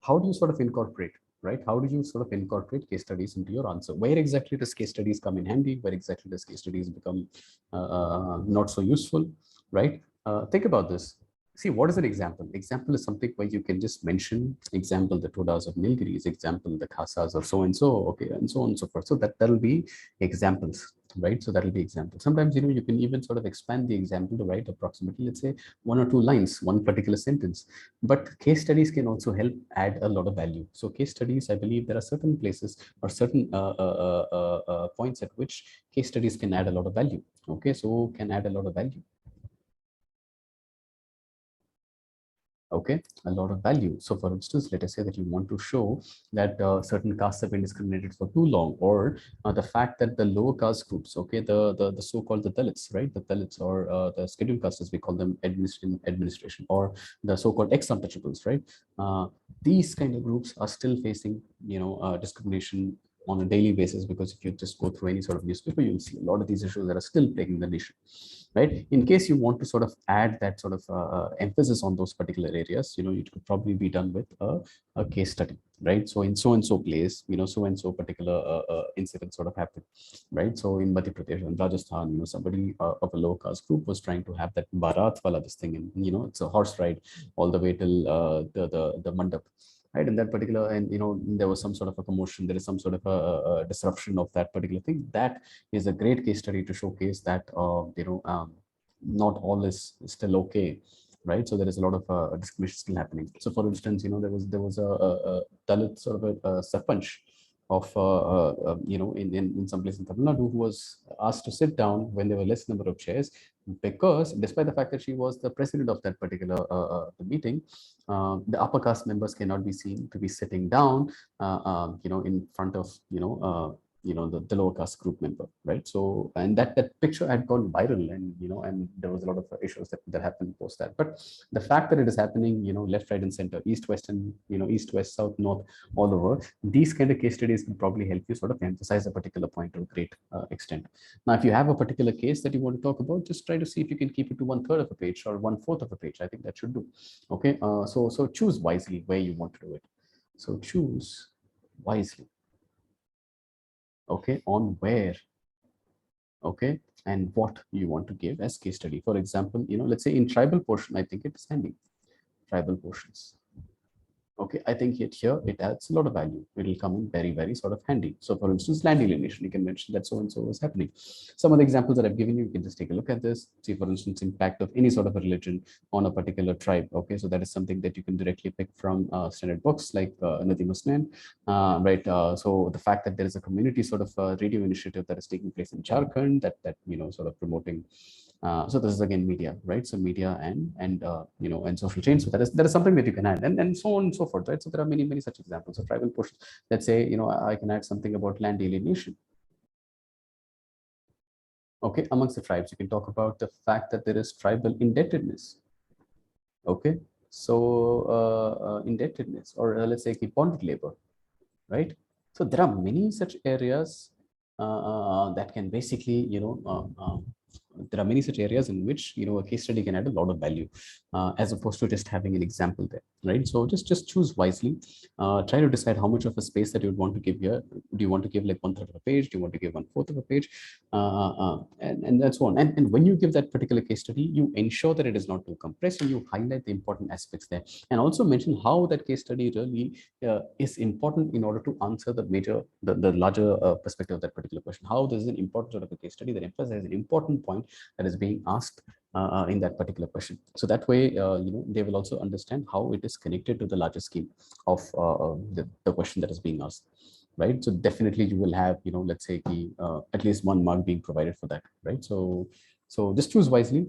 how do you sort of incorporate, right? How do you sort of incorporate case studies into your answer? Where exactly does case studies come in handy? Where exactly does case studies become not so useful, right? Think about this. See, what is an example? Example is something where you can just mention, example, the Todas of Nilgiris, example, the Khasas of so and so, okay, and so on and so forth. So that'll be examples, right? So that'll be example. Sometimes, you can even sort of expand the example to write approximately, let's say, 1 or 2 lines, one particular sentence. But case studies can also help add a lot of value. So case studies, I believe there are certain places or certain points at which case studies can add a lot of value. Okay, so can add a lot of value. Okay, a lot of value. So for instance, let us say that you want to show that certain castes have been discriminated for too long, or the fact that the lower caste groups, okay, the so-called the Dalits, right, the Dalits, or the scheduled castes, as we call them, administration, or the so-called ex-untouchables, right, these kind of groups are still facing discrimination on a daily basis, because if you just go through any sort of newspaper, you'll see a lot of these issues that are still plaguing the nation, right? In case you want to sort of add that sort of emphasis on those particular areas, it could probably be done with a case study, right? So in so and so place, so and so particular incident sort of happened, right? So in Madhya Pradesh and Rajasthan, somebody of a low caste group was trying to have that Bharat wala this thing, and it's a horse ride all the way till the mandap, right? In that particular, and there was some sort of a commotion, there is some sort of a disruption of that particular thing. That is a great case study to showcase that not all is still okay, right? So there is a lot of discrimination still happening. So for instance, there was a Dalit sort of a sarpanch of in some place in Tamil Nadu, who was asked to sit down when there were less number of chairs, because despite the fact that she was the president of that particular meeting, the upper caste members cannot be seen to be sitting down in front of the lower caste group member, right? So, and that picture had gone viral, and there was a lot of issues that happened post that. But the fact that it is happening, left, right, and center, east, west, and east, west, south, north, all over, these kind of case studies can probably help you sort of emphasize a particular point to a great extent. Now, if you have a particular case that you want to talk about, just try to see if you can keep it to 1/3 of a page or 1/4 of a page. I think that should do. Okay, so choose wisely where you want to do it. So choose wisely, okay, on where, okay, and what you want to give as case study. For example, let's say in tribal portion, I think it is handy. Tribal portions. Okay, I think here it adds a lot of value. It will come in very, very sort of handy. So for instance, land alienation, you can mention that so and so is happening. Some of the examples that I've given you can just take a look at this. See, for instance, impact of any sort of a religion on a particular tribe. Okay, so that is something that you can directly pick from standard books like Nadim Hussain, right? So the fact that there is a community sort of radio initiative that is taking place in Jharkhand, that sort of promoting. So this is again media, right? So media and social change. So that is something that you can add, and so on and so forth, right? So there are many such examples of tribal portions. Let's say I can add something about land alienation. Okay, amongst the tribes, you can talk about the fact that there is tribal indebtedness. Okay, so indebtedness, or let's say bonded labor, right? So there are many such areas that can basically there are many such areas in which a case study can add a lot of value, as opposed to just having an example there, right? So just choose wisely. Try to decide how much of a space that you would want to give here. Do you want to give like 1/3 of a page? Do you want to give 1/4 of a page? And that's so on. And when you give that particular case study, you ensure that it is not too compressed, and you highlight the important aspects there, and also mention how that case study really is important in order to answer the larger perspective of that particular question. How this is an important sort of a case study that emphasizes an important point that is being asked in that particular question. So that way, they will also understand how it is connected to the larger scheme of the question that is being asked, right? So definitely you will have, let's say at least 1 mark being provided for that, right? So just choose wisely.